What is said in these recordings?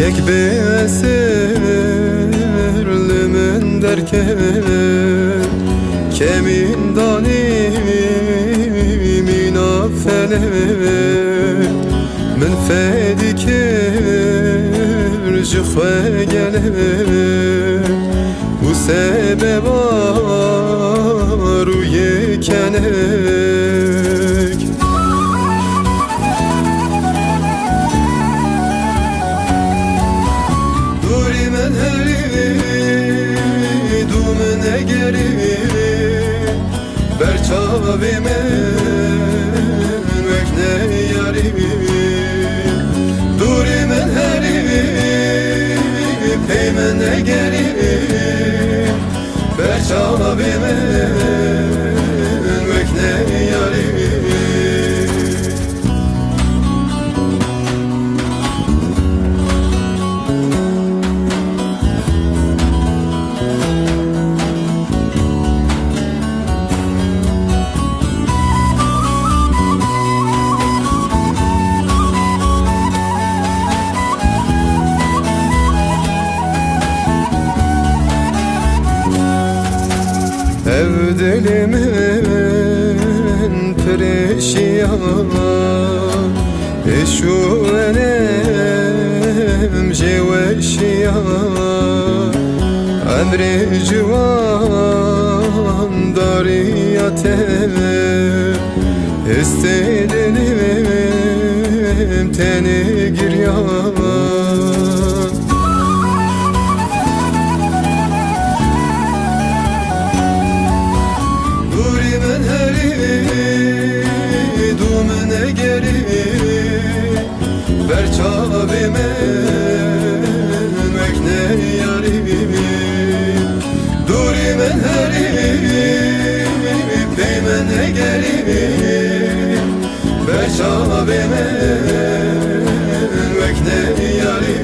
Yek besirlimin derken kemin danimin affene min fedikir jixwe gele bu sebeba ruye kenek duri men heri dumene geri berçavime mekne yari duri men heri peymene geri berçavime mekne yari Ev dilimin perişan eşu enem jeveşiyan emri civan dariyate istedim teni giryan dumene geri berçavime mekne yari duri men heri peymene geri berçavime mekne yari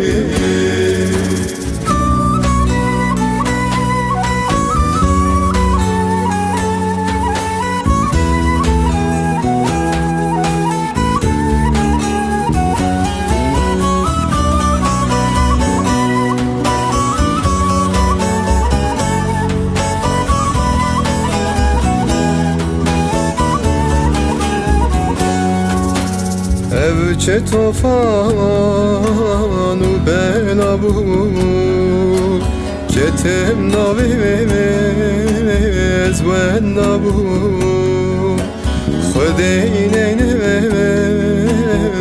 Evçe tofanu bela bu Ketem navez ve nabu Khudeyne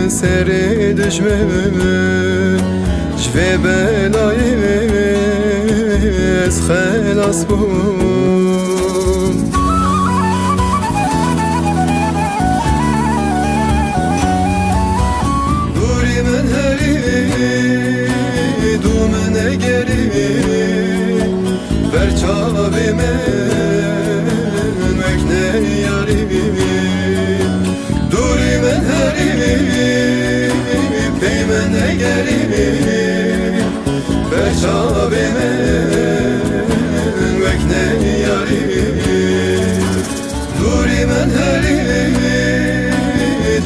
seri düşme Jve belayez khalas bu dumene geri berçavime mekne yari duri men heri peymene geri berçavime mekne yari duri men heri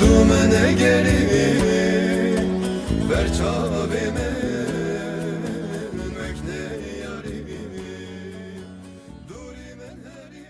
dumene geri berçavime mekne yari duri men heri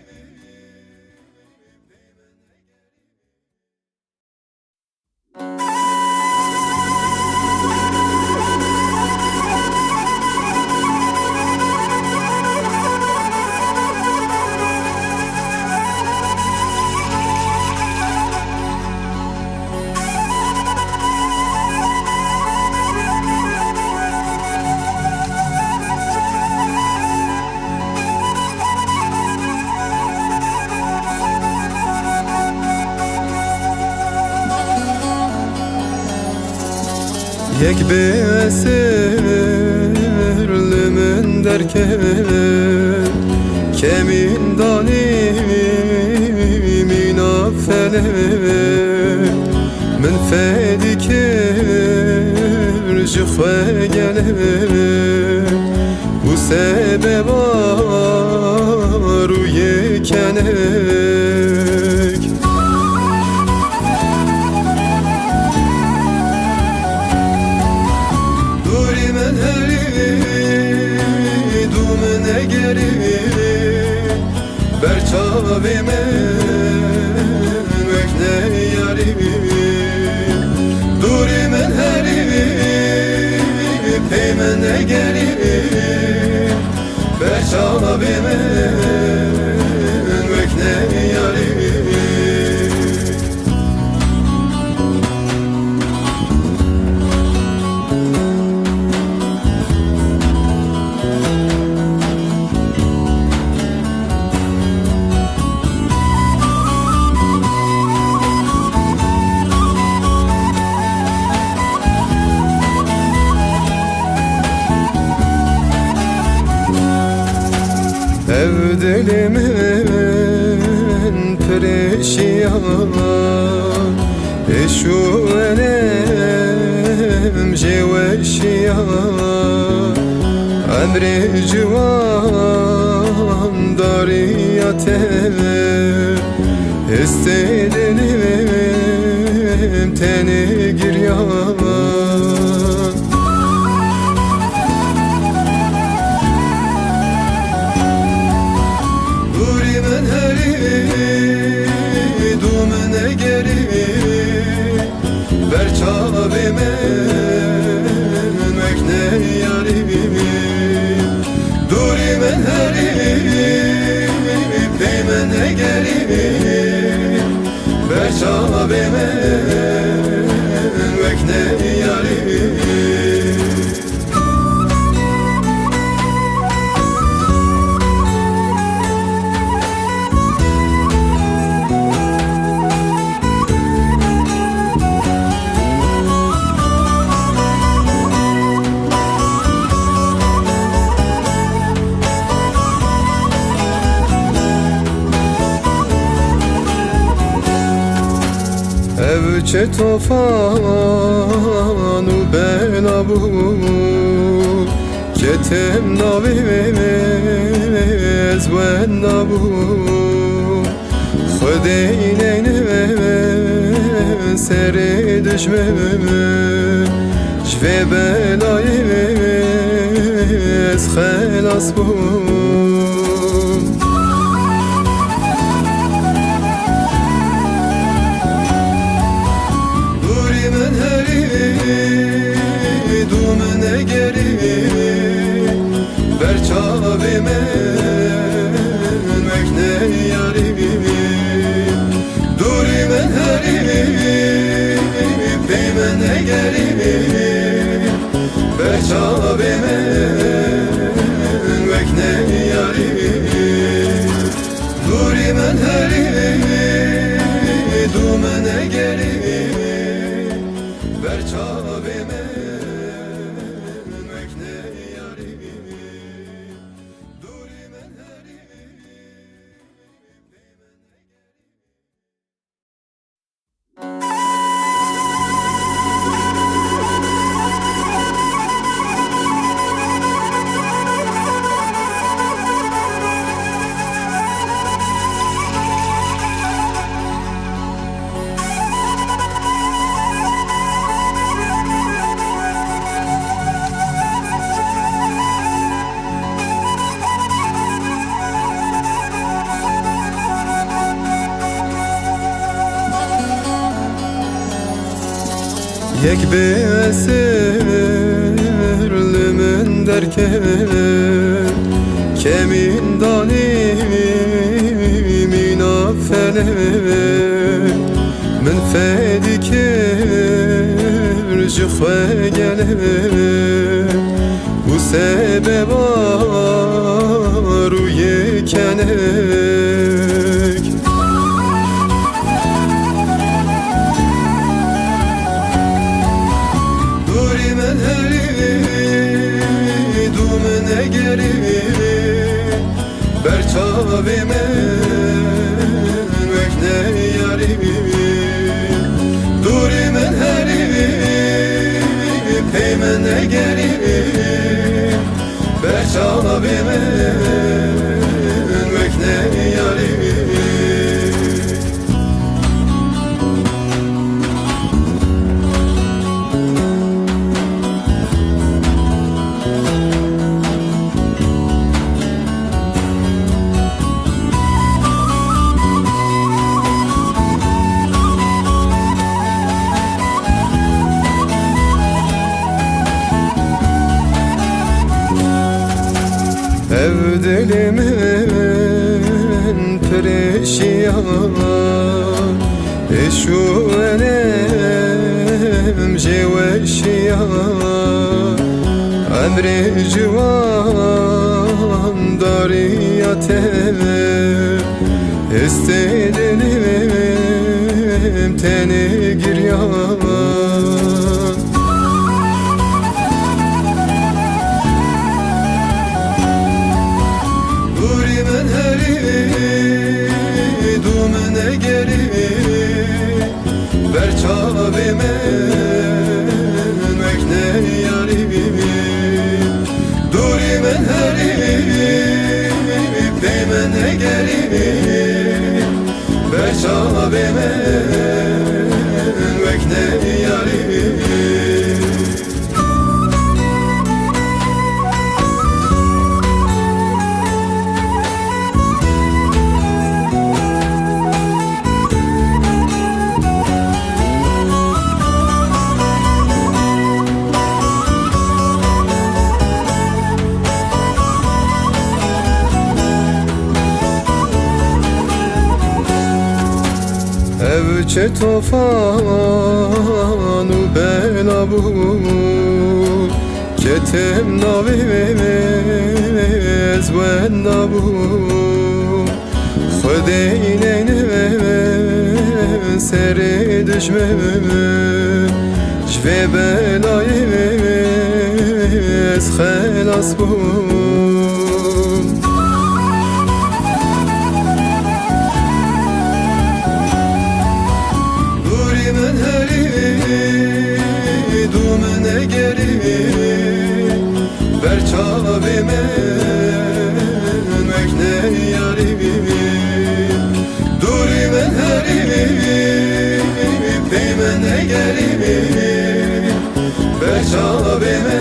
Yek besirlimin derken kemin danimin affene min fedikir jixwe gele bu sebeba ruye kenek duri من هری دوم نگری برچاوی من وکن یاری دوری من هری پی من نگری برچاوی من وکن یاری Ev dilimin perişan Eşu enem jeveşiyan Emri civan dariyate İstedim teni giryan من هری دوم نگری برچاوی من وکن یاری دوری من هری پی من نگری برچاوی من وکن یاری Evçe tofanu belabu Ketem navimiz ve nabu Khudeyne seri düşmüm Jve belayimiz khalas bu من هری دوم نگری برچاوی من وکن یاری دوری من هری پی من نگری برچاوی من وکن یاری دوری من هری دوم نگری برچاوی من وکن یاری دوری من هری یک به esirlimin derken Kemin danimin affele Min fedikir jıkhve gele Bu sebeba ruye kenek من هری دوم نگری برچاوی من وکن یاری دوری من هری پی من نگری برچاوی من وکن یاری Ev dilimin perişan Eşu enem jeveşiyan Emri civan dariyate İstedim teni giryan Duri men heri dumene geri Berçavime mekne yari Duri men heri peymene geri Berçavime mekne yari Evçe tofanu bela bu Ketem navez ve nabu Khudeyne seri düşme Jve belayez khalas bu Men heri dumene geri Berçavime mekne yari Duri men heri peymene geri Berçavime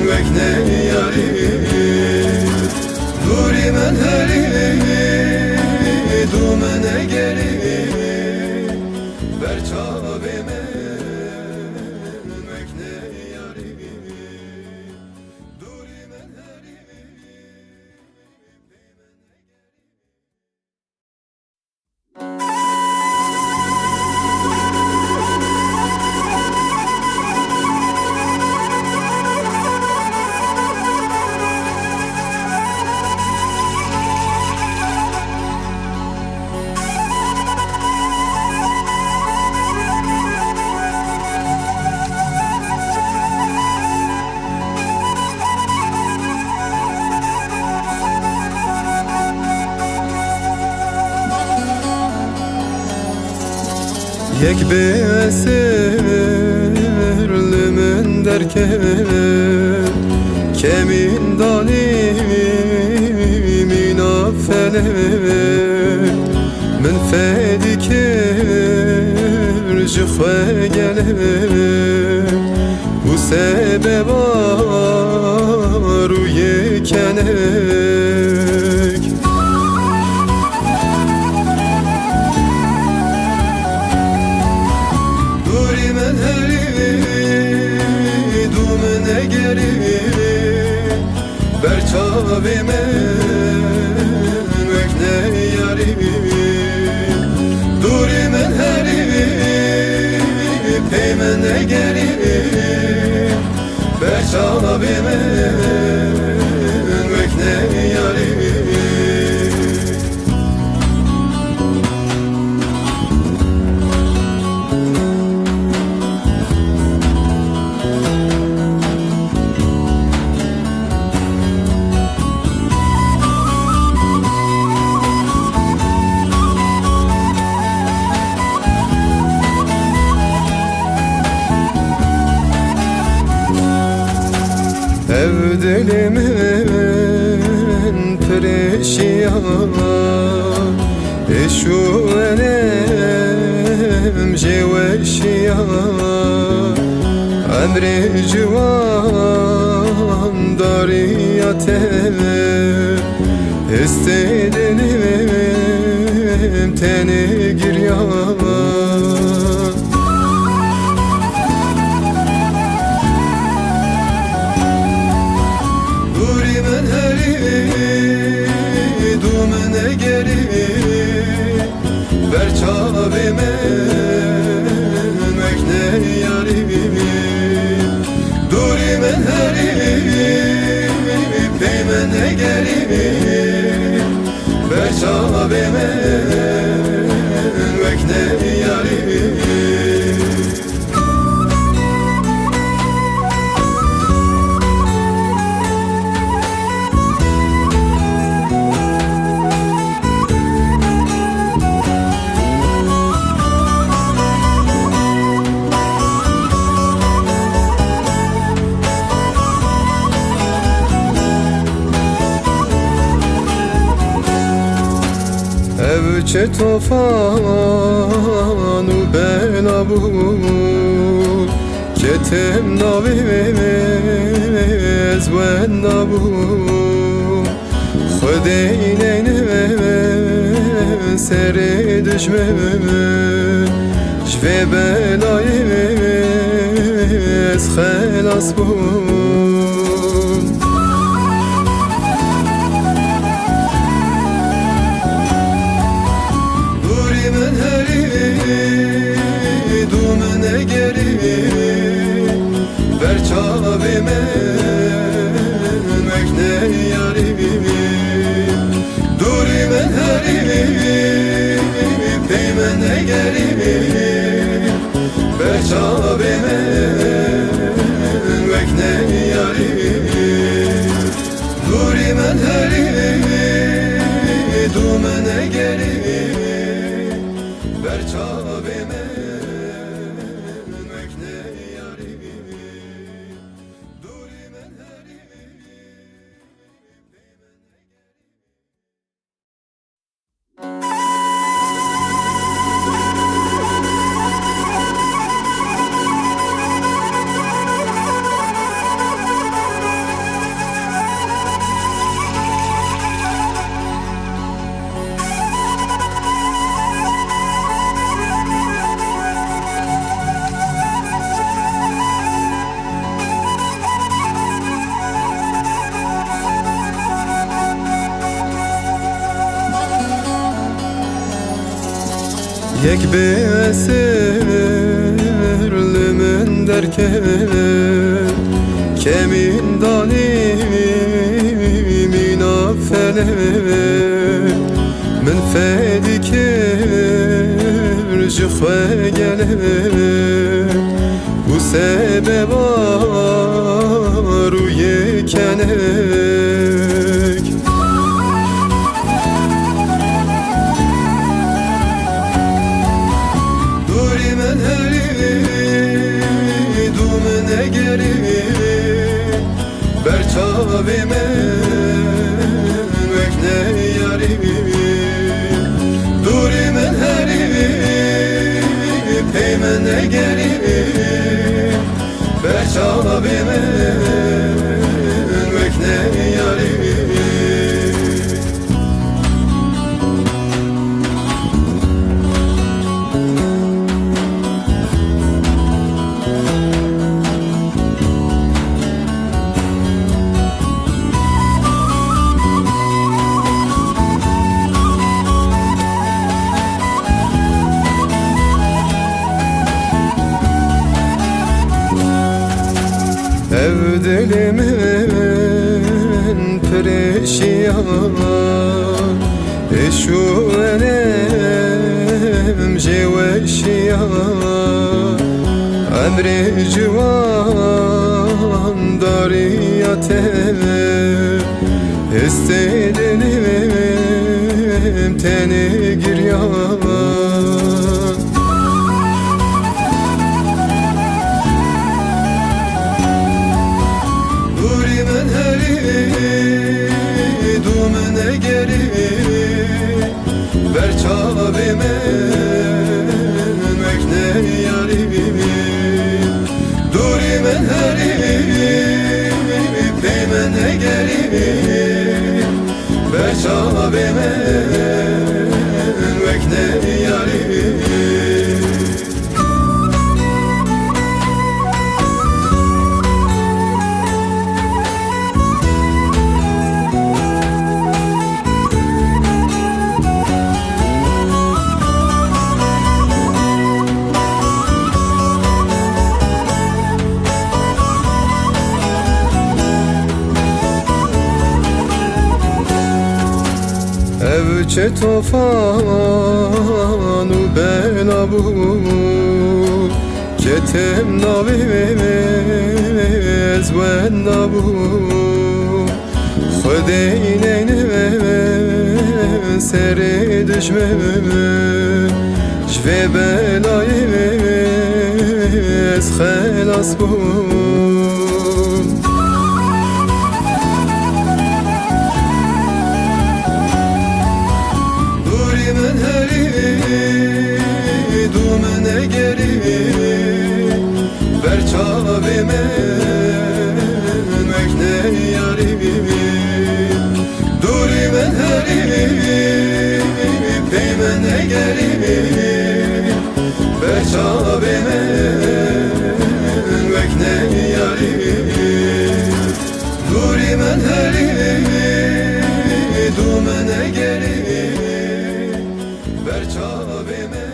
mekne yari Duri men heri dumene geri Berçavime mekne yari Duri men heri Yek besirlimin derken Kemin dalimin affelet Min fedikir jıkhve gelet Bu sebeba ruye kenek Men heri dumene geri Berçavime mekne yari Duri men heri peymene geri Berçavime mekne yari Ev dilimin perişan Eşu enem jeveşiyan Emri civan dariyate İstedim teni giryan Duri چه طوفان و بلا بود که تم ناویز و نبود خود اینه سر دشمن جوه بلایز خلاص بود دوری من هری دومن گری برچاوی من مکنه یاری دوری من هری پیمن گری برچاوی من مکنه یاری دوری من هری دومن گری برچاوی من مکنه یاری دوری من هری یک بسرلی من درکن کمین دانیم این آفله من فدی کر جخوه گله و سببا روی کنک دوری من هری دومن گری برچاوی من مکنه یاری دوری من هری پیمن گری برچاوی من مکنه یاری ev dilimin perişan eşu enem jeveşiyan emri civan dariyate istedim teni giryan دوری من هری دومن گری برچاوی من مکنه یاری دوری من هری پیمن گری برچاوی من مکنه یاری ev çe طوفان و بلا بود که تم ناویز و نبود خود اینه سر دشمن جوه بلایز خلاص بود دوری من هری برچاوی من وکنه یاری دوری من هری پیمن نگری برچاوی من وکنه یاری دوری من هری دومن نگری برچاوی من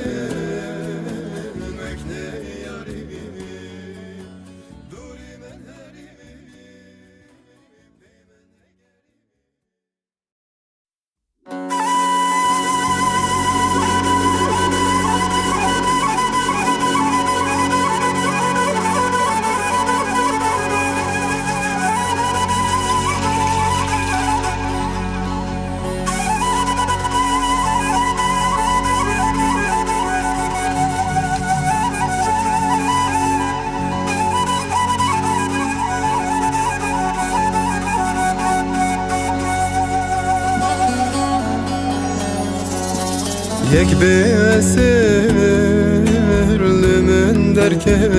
یک besirlimin derken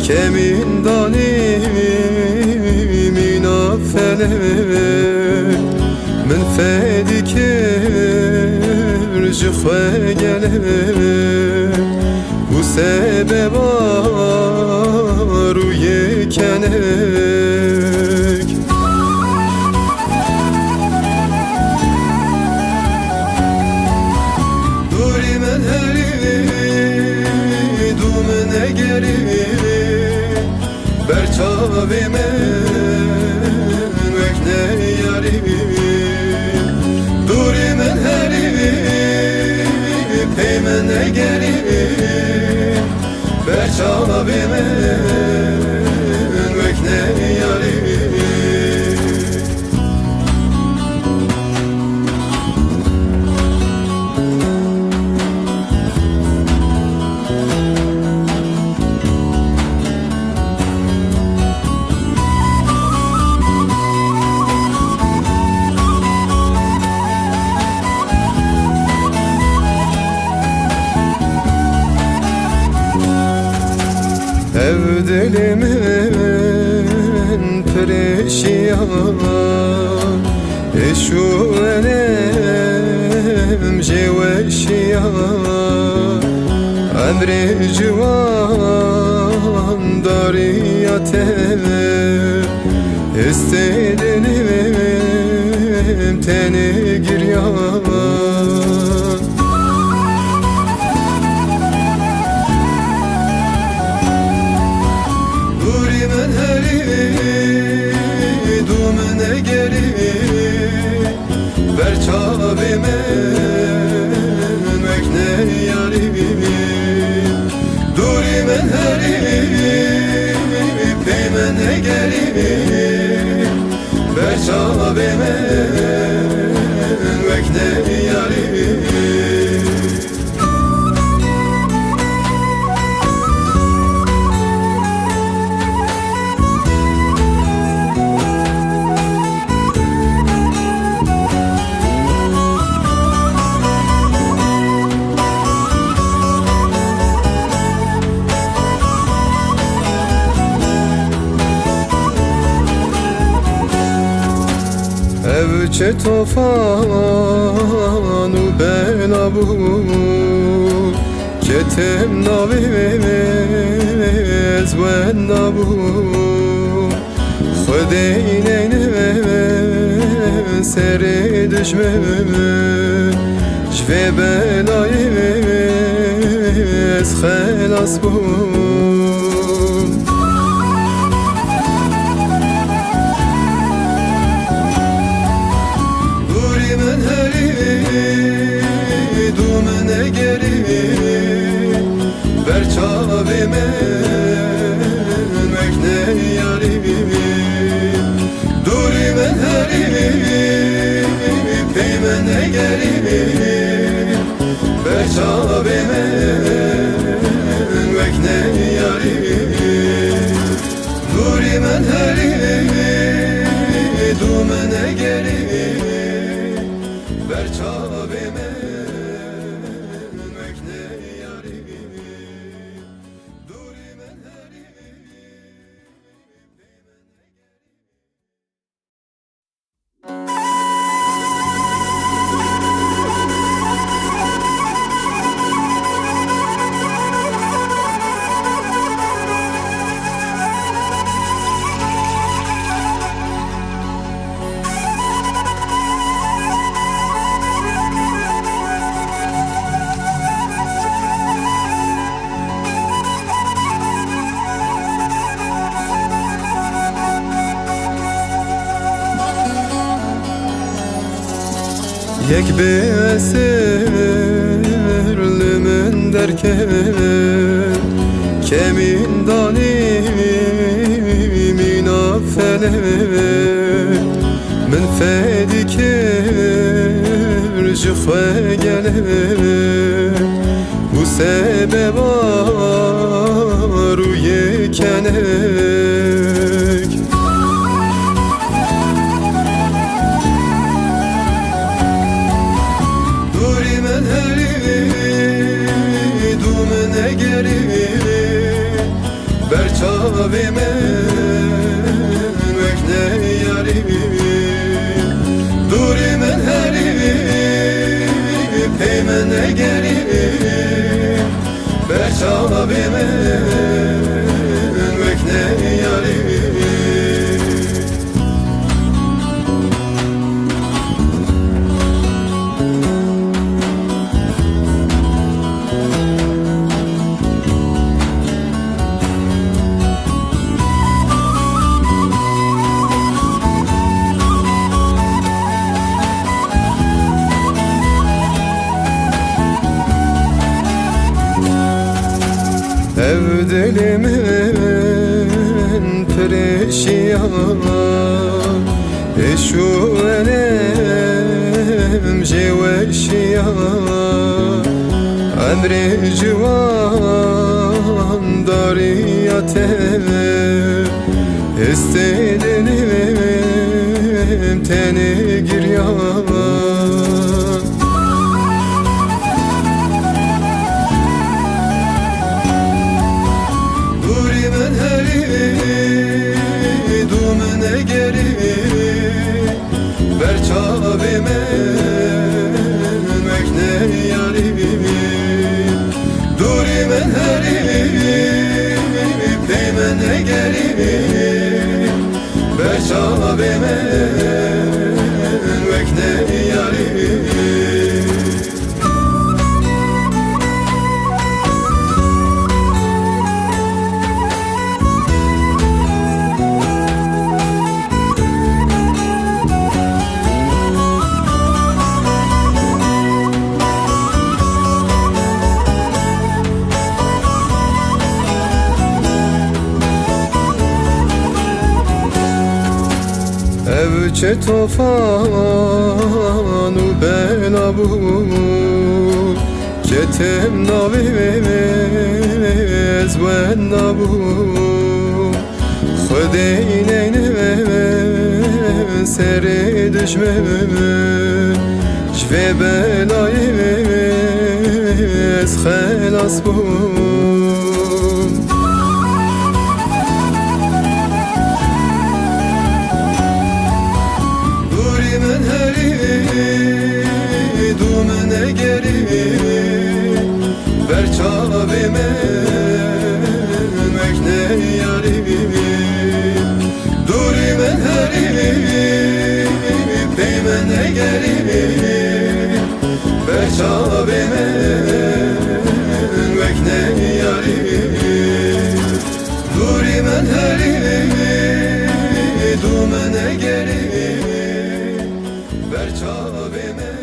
kemin danimin affelek min fedikir jıkhve gelek bu sebeba ruye kenek برچاوی من وکنه یاری دوری من هری پیمن نگری برچاوی من وکنه یاری ev dilimin perişan eşu enem jeveşiyan emri civan dariyate istedim teni giryan من هری دومن نگری برچاوی من وکنه یاری دوری من هری پیمن نگری برچاوی من وکنه یاری evçe tofan u belabu ketem naviz ve nabu خدینه سری دشمن جوی بلایز خلاص بون دوری من هری دومن نگری برچاوی من وکنه یاری دوری من هری پیمن نگری برچاوی من وکنه یاری دوری من هری دومن نگری برچاوی من وکنه یاری دوری من Yek bir esirlimin derken kemin danimin affelek min fedikir jıkhve gelek bu sebeba ruye kenek duri men heri du men egeri berçavi men vekne yari duri men heri peymen egeri berçavi men vekne yari Ev dilimin perişan eşu enem jeveşiyan emri civan dariyate istedim teni giryan berçavi men vekne yari duri men heri peymen egeri berçavi men vekne yari Evçe tofanu belabu ketem navez ve nabu Khudeyne seri düşmen jve belayez khalas bu berçavi men vekne yari duri men heri peymen egeri berçavi men vekne yari duri men heri du men egeri berçavi men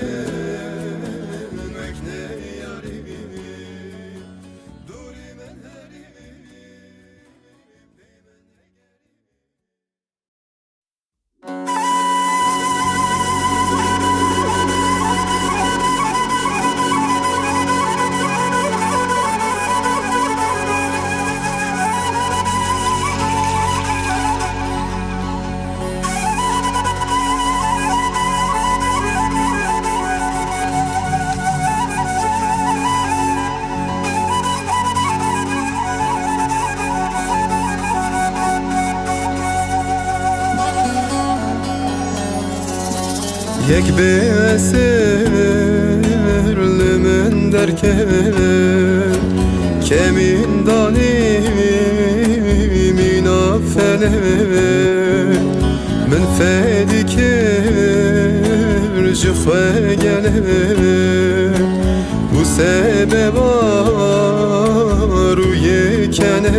Yek bir esirlimin derken kemin danimin affelek min fedikir jıkhve gelek bu sebeba ruye kenek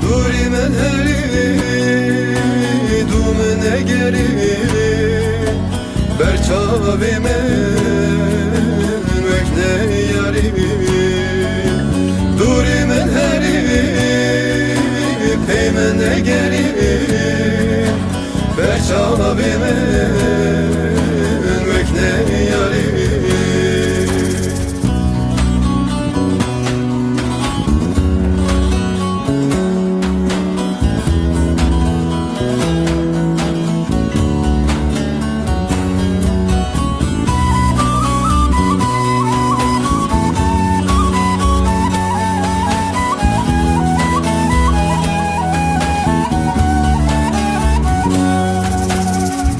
duri çavimin vekne yari durimin heri peymene geri ber çavimin vekne yari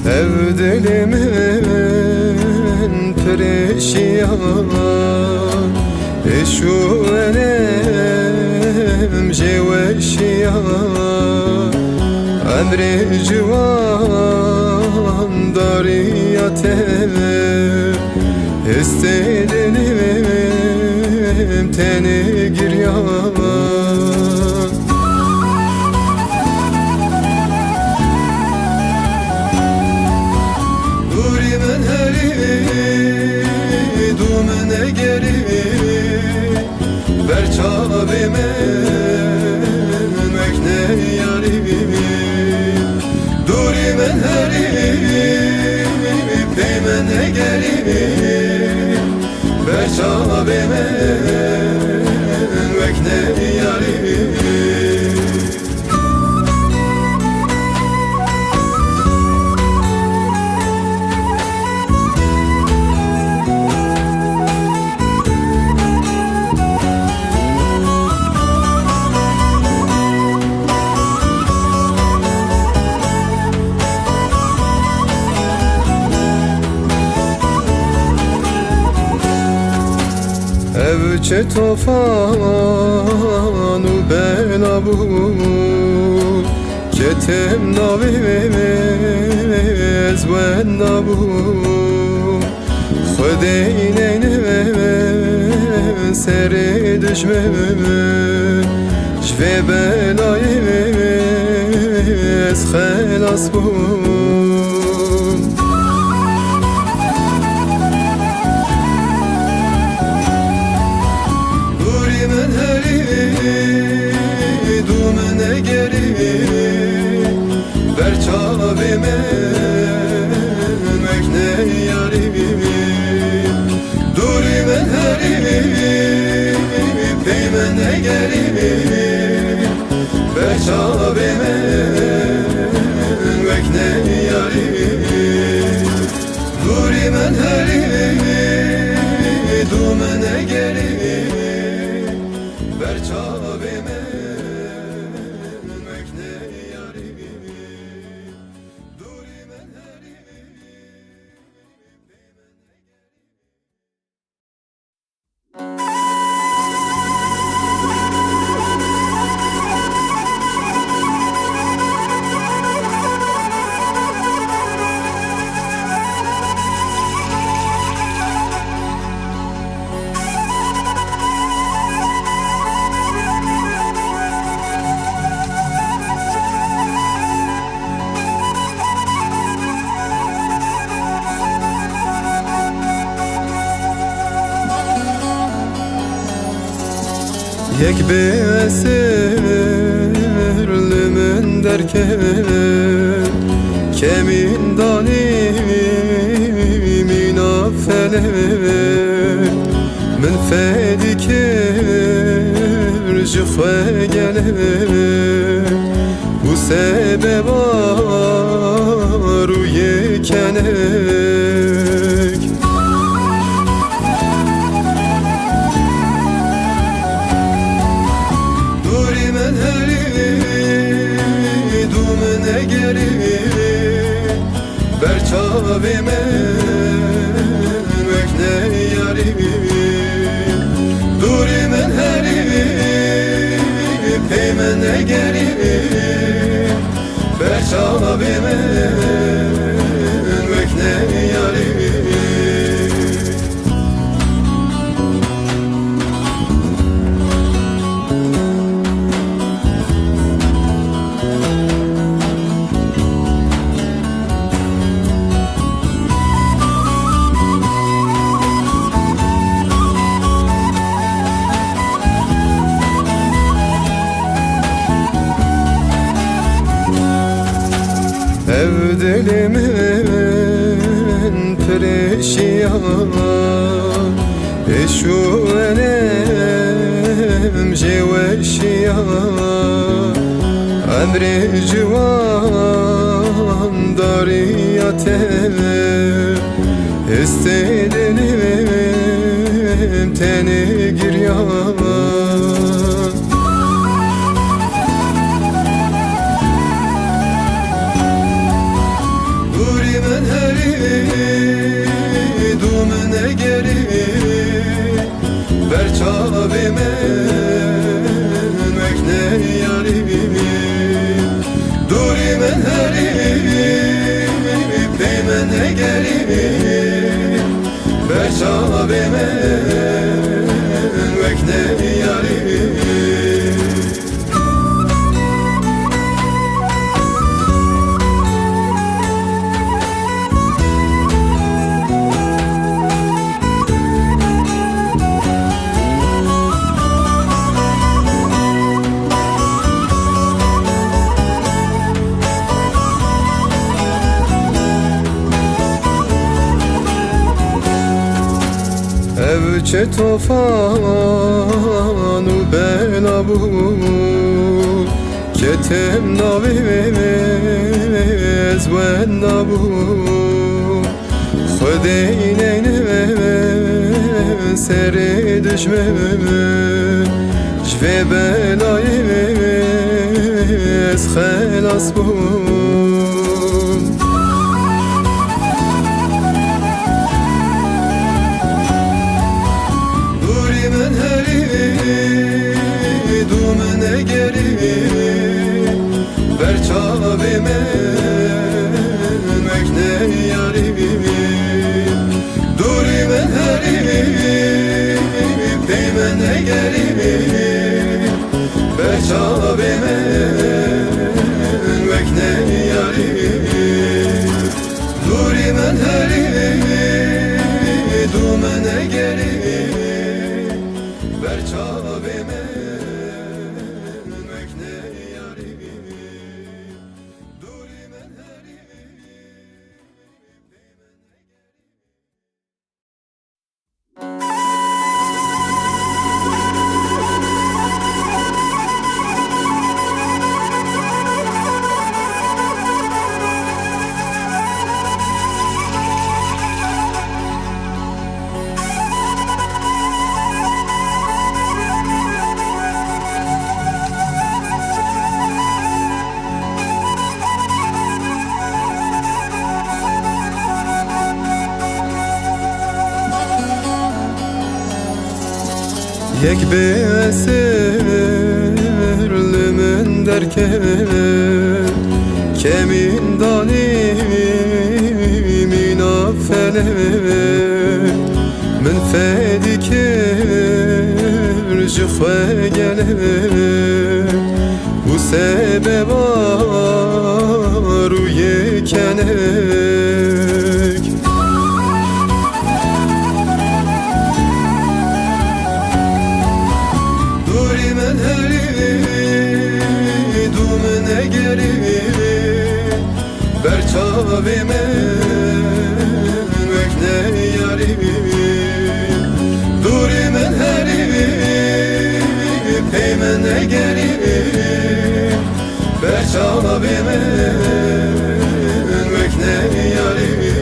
Ev dilimin perişan Eşu enem jeveşiyan Emri civan dariyatem İstedim teni giryan Durimin heri dumine geri ber çavimin vekne yari Durimin heri peymene geri ber çavimin vekne yari Evçe tofanu bela bu Ketem naviz ve nabu Khudeyne seri düşmem Jve belayız khalas bu Durimin heri dumine geri ber çavimin vekne yari Durimin heri peymene geri ber çavimin vekne yari Durimin heri dumine geri ber çavimin vekne yari Durimin heri Yek besirlimin derken Kemin danimin affele Min fedikir jıfe gele Bu sebeba ruye kenek Durimin heri dumine geri ber çavimin vekne yari Durimin heri peymene geri ber dilimin perişan Eşu enem jeveşiyan Emri civan dariyatem İstedinim teni giryan Duri men heri dumene geri Berçabi men mekne yarimi Duri men heri peymene geri Berçabi men mekne yarimi Evçe tofanu bela bu Ketem naviz ve nabu Khudeyne seri düşmem Jve belayız khalas bu Dumene geri Berçabi men mekne yarimi Duri men heri peymene geri Berçabi men mekne yarimi Duri men heri dumene geri Berçabi men Yek besirlimin derken Kemin danimin affele Min fedikir jıkhve gele Bu sebeba ruye kenek Men heri dumene geri Berçabi men mekne yarimi Duri men heri peymene geri Berçabi men mekne yarimi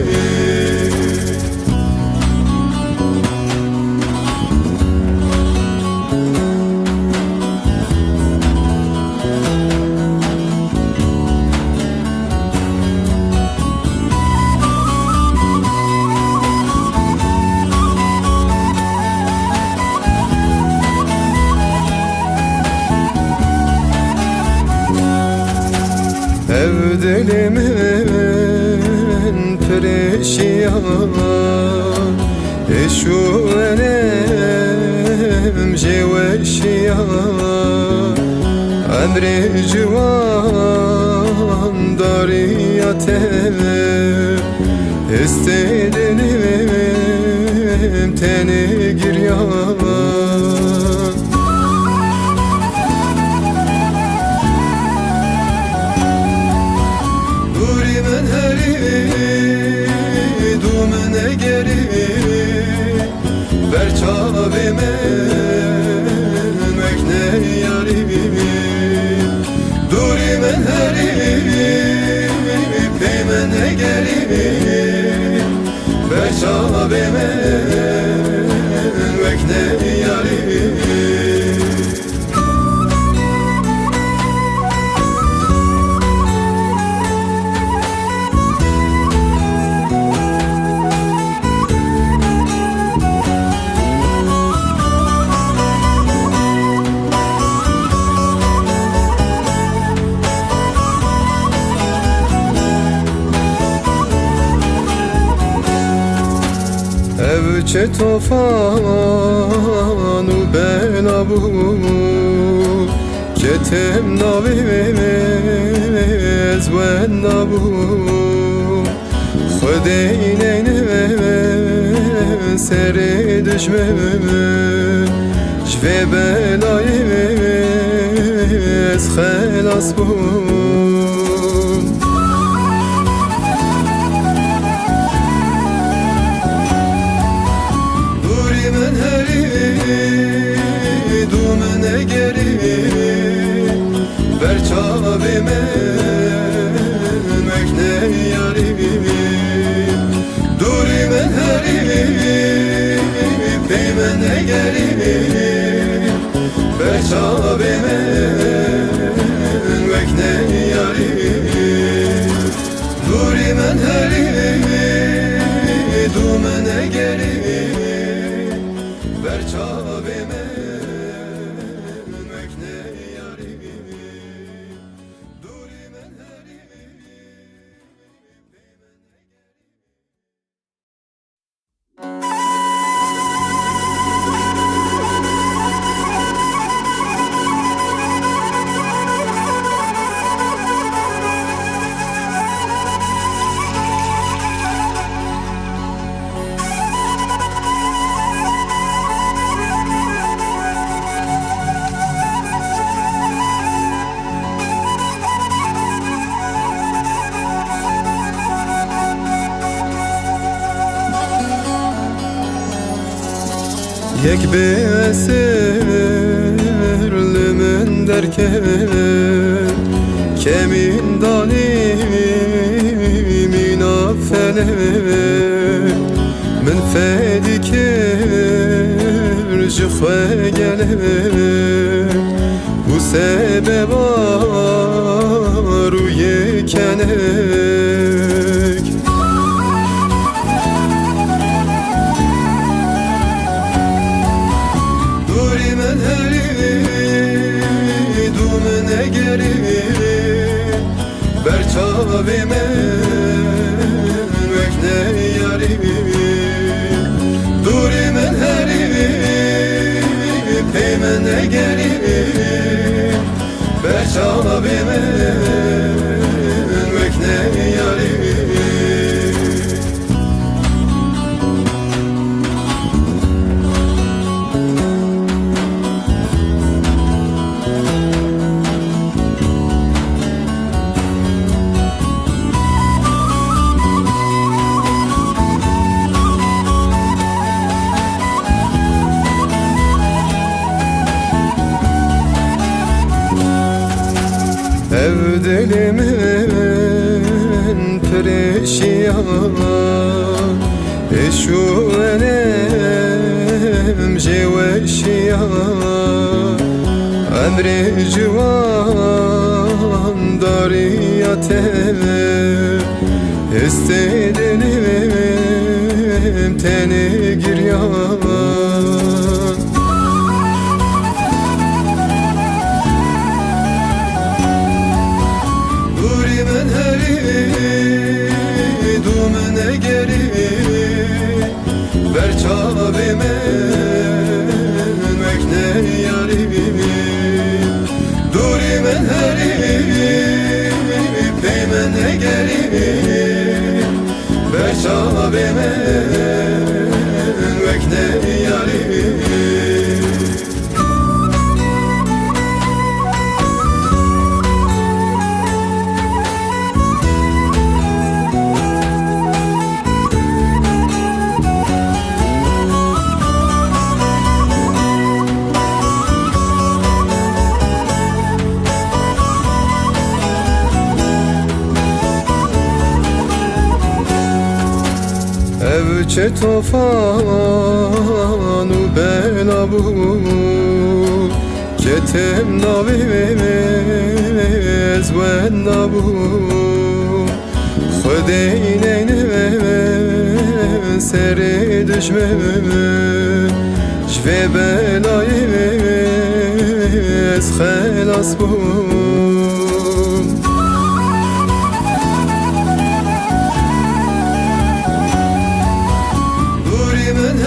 Ev dilimin perişan Eşu enem jeveşiyan Emri civan dariyatem İstedinim teni giryan Duri men evçe tofan u bela bu ketem navez ve nabu خدینه سر دشمن جوی بلای از خلاص بون دوری من هری دومن گری برچاوی من مکنه یاری دوری من هری پیمن گری برچاوی من مکنه یاری دوری من هری دومن گری برچاوی من مکنه یاری دوری من هری یک به esirlimin derken kemin danimin affene min fedikir jıkhve gele bu sebeba ruye kenek من هری دومن گری برچاوی من مکنه یاری دوری من هری پیمن گری برچاوی من مکنه یاری ev dilimin perişan eşu enem jeveşiyan emri civan dariyate istedim teni giryan من هری دومن گری برچاوی من مکنه یاری دوری من هری پیمن گری برچاوی من مکنه یاری evçe tofan u bela bu ketem navez ve nabu خدینه سر دشمن جوی بلای از خلاص بون دوری من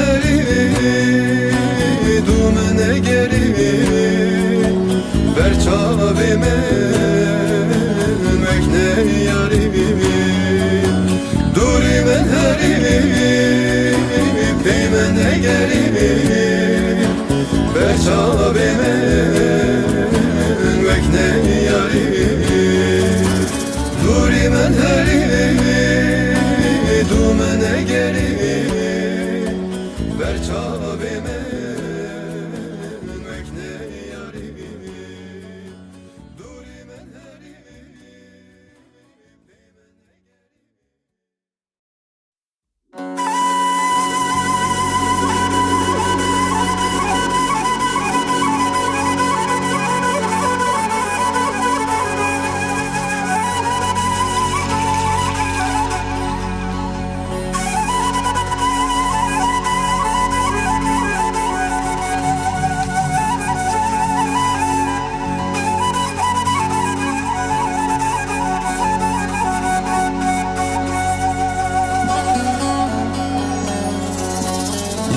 دومن گری برچاویمه مکنه یاری دوری من هری پیمن گری برچاویمه مکنه یاری دوری من هری دومن گری برچاویمه مکنه یاری دوری من هری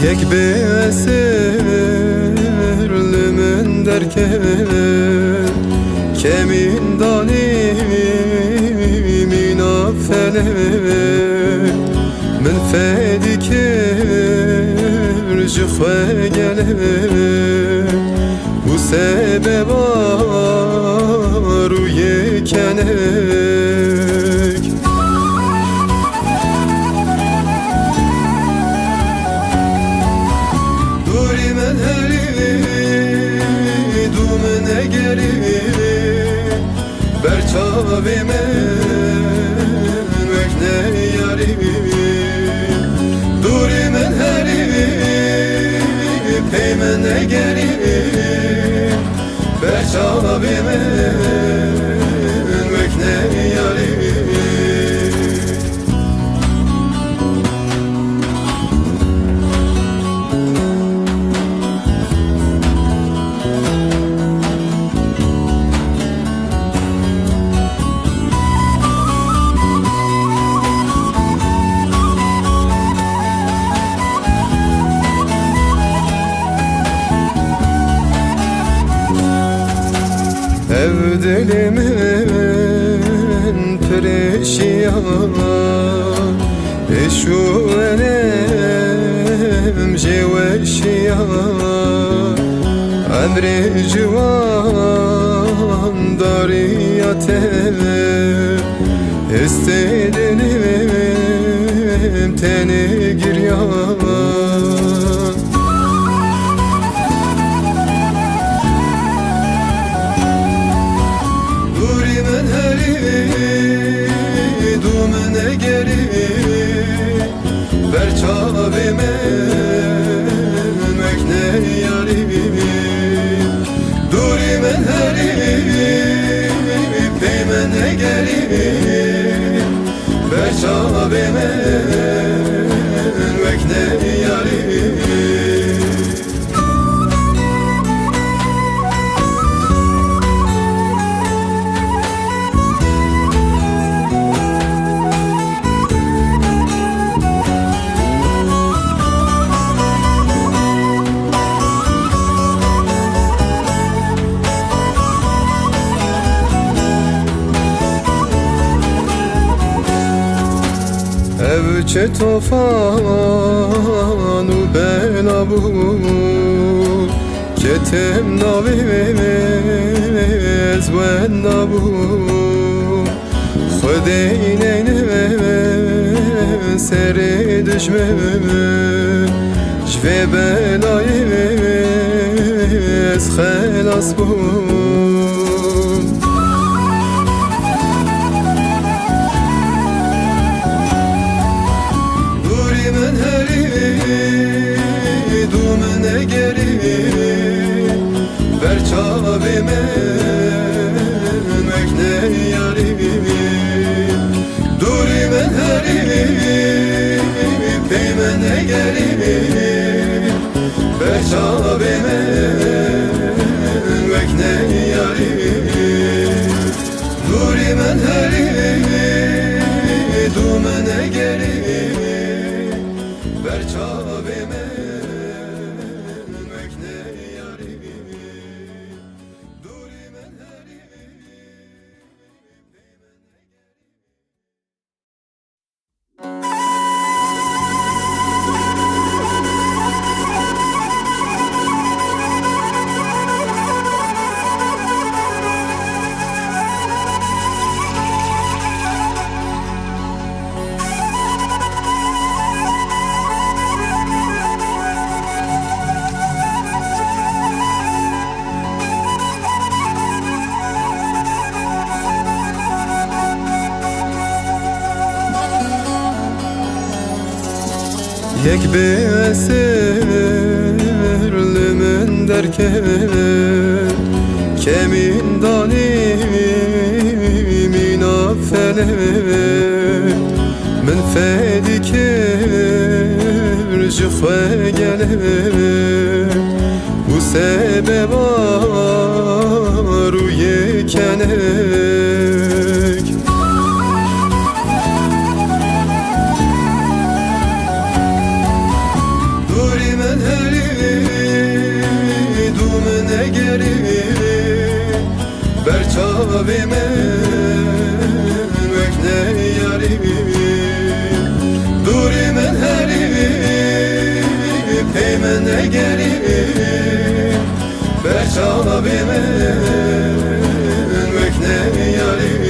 یک به esirlimin derken kemin danimin affelek min fedikir jıxve gelek bu sebeba ruye kenek من هری دومن گری برچاویمه مکنه یاری دوری من هری پیمن گری برچاویمه مکنه یاری Ev dilimin perişan Eşu enem jeveşiyan Emri civan dariyate İstedinim teni giryan من هری دومن گری برچاویمه مکنه یاری دوری من هری پیمن گری برچاویمه مکنه یاری Ev çe tofan u bela bu Ketem navimiz ve nabu Xudeyn eyne seri düşmemin Jve belayimiz xelas bu من هری دومن گری برچاویمه مکنه یاری دوری من هری پیمن گری برچاویمه مکنه یاری دوری من هری دومن گری برچاویمه مکنه Yek besirlimin derken kemin dalimin affele min fedikir jıfe gele bu sebeba ruye kenek duri men heri dumene geri berçavime mekne yari duri men heri peymene geri berçavime mekne yari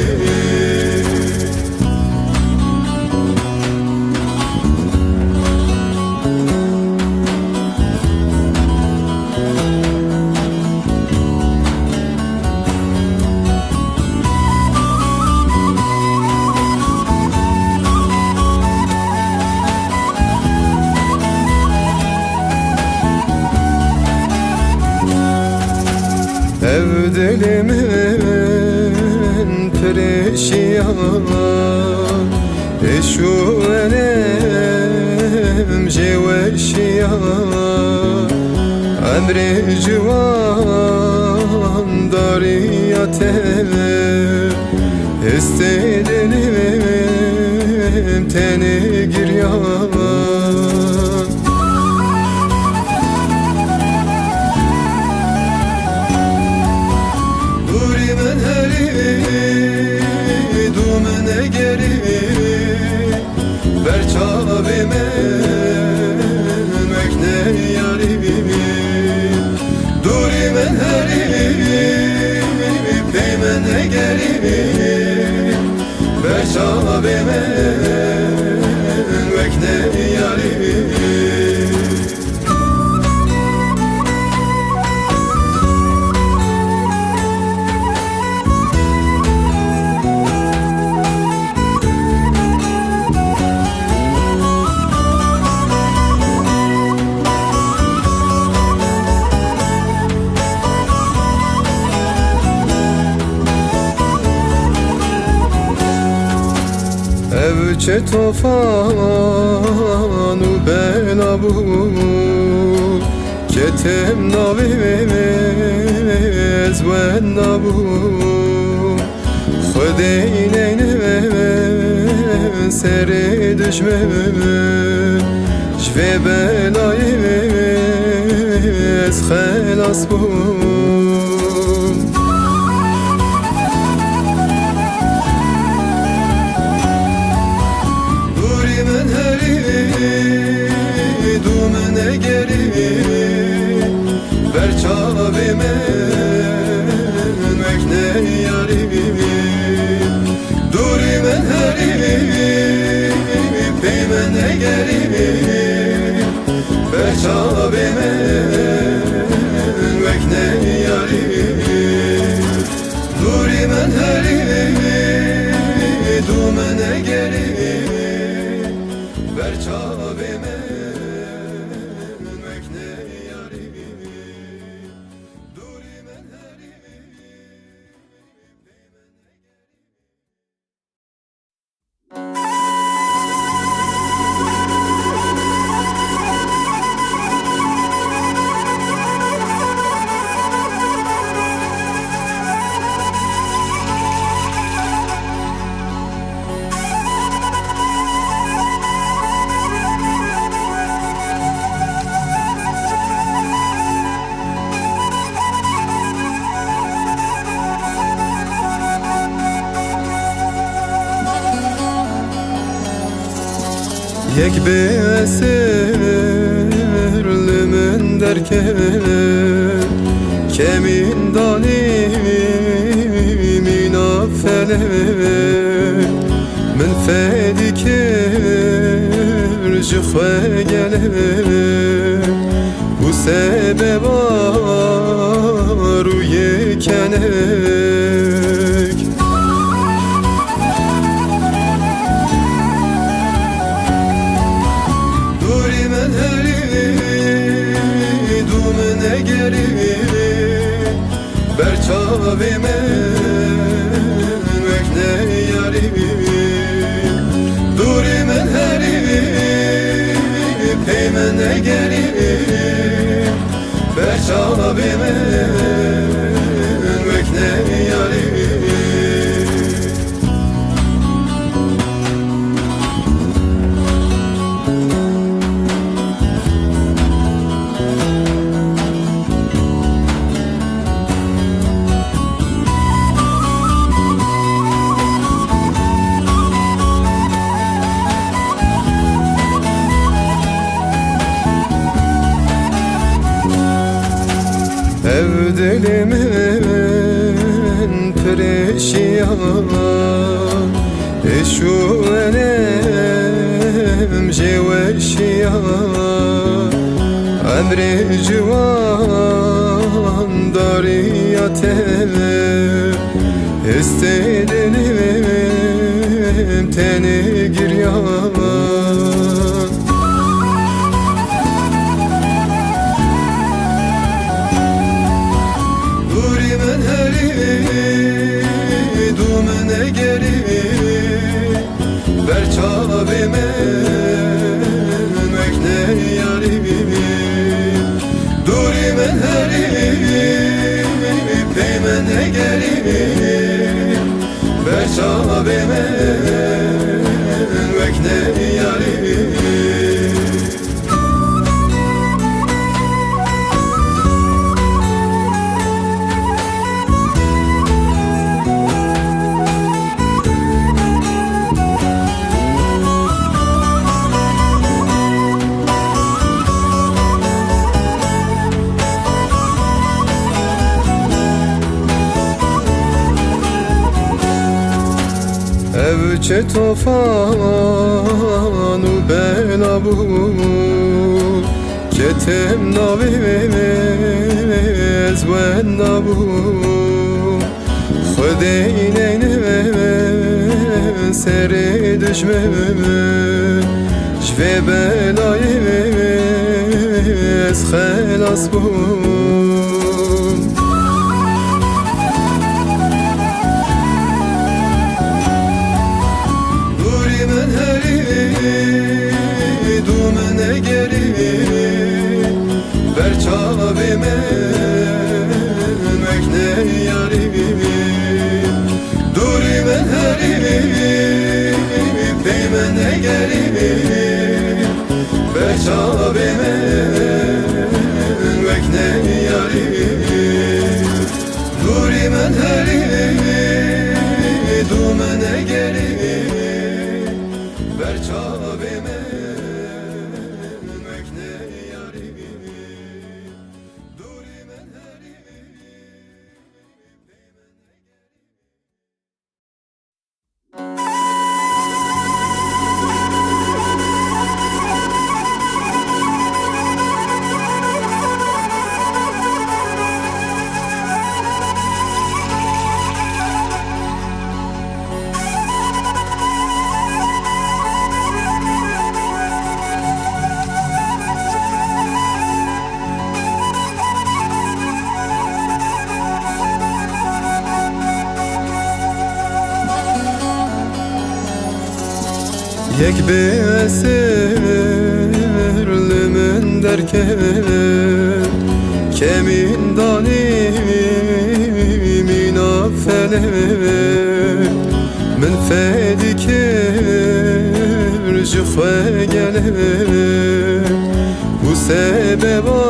Ev dilimin perişan Eşu enem jeveşiyan Emri civan dariyate İstedilim teni giryan dumene geri berçavime mekne yari duri men heri peymene geri berçavime mekne yari Evçe tofanu bela bu Ketem navimiz ve nabu Khudeyneyn seri düşmün Jve belayimiz khelas bu dumene geri berçavime mekne yari duri men heri peymene geri berçavime mekne yari duri men heri dumene geri berçavime Yek besirlimin derken kemin dalimin affele min fedikir jıfe gele bu sebeba ruye kenek duri dumene geri berçavime mekne yari durimen heri peymene geri berçavime mekne yari. Ev dilimin perişan Eşu enem jeveşiyan Emri civan dariyate İstedim teni giryan Durimen heri dumene geri berçavime mekne yari Durimen heri peymene geri berçavime mekne yari. Evçe tofanu belabu Ketem naviz ve nabu Khudeyneyn seri düşmün Jve belayız khalas bu dumene geri berçavime mekne yari Durimen heri peymene geri berçavime mekne yari Durimen heri dumene geri berçavime mekne yari Durimen heri Yek besirlimin derken Kemin danimin affelek Min fedikir jıkhve gelek Bu sebeba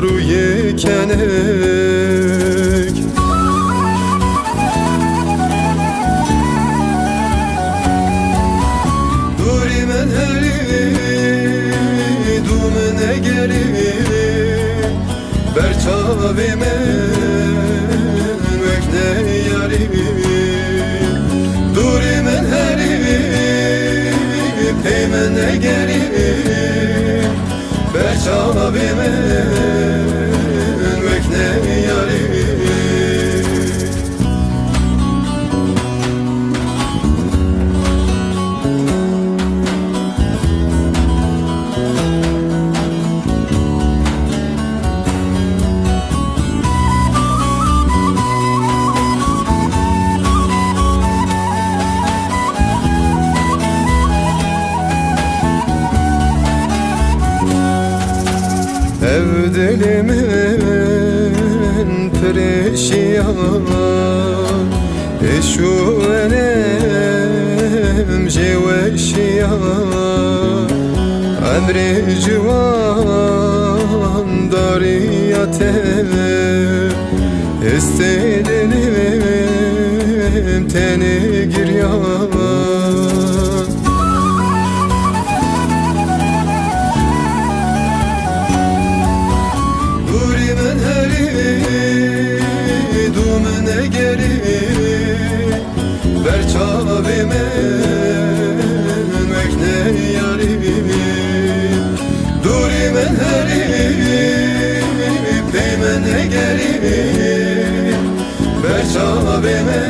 ruye kenek Durimen heri dumene geri berçavime mekne yari Durimen heri peymene geri berçavime mekne yari dilimin perişan Eşu enem jeveşiyan Emri civan dariyate İstedim teni giryan Duri men heri dumene geri Berçavi men mekne yari Duri men heri peymene geri Berçavi men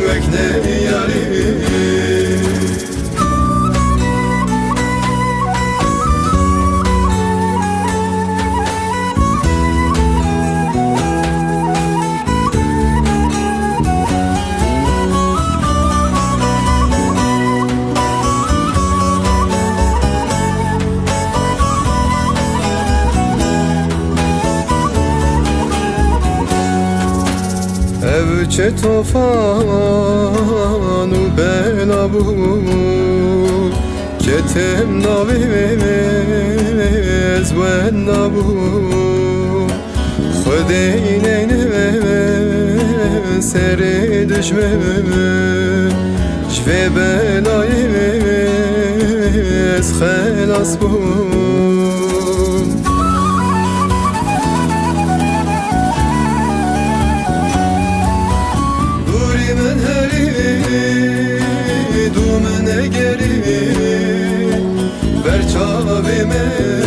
mekne yari Evçe tofanu belabu Ketem naviz ve nabu Khudeyne seri düşmün Jve belayız khalas bu Men heri dumene geri Berçavi men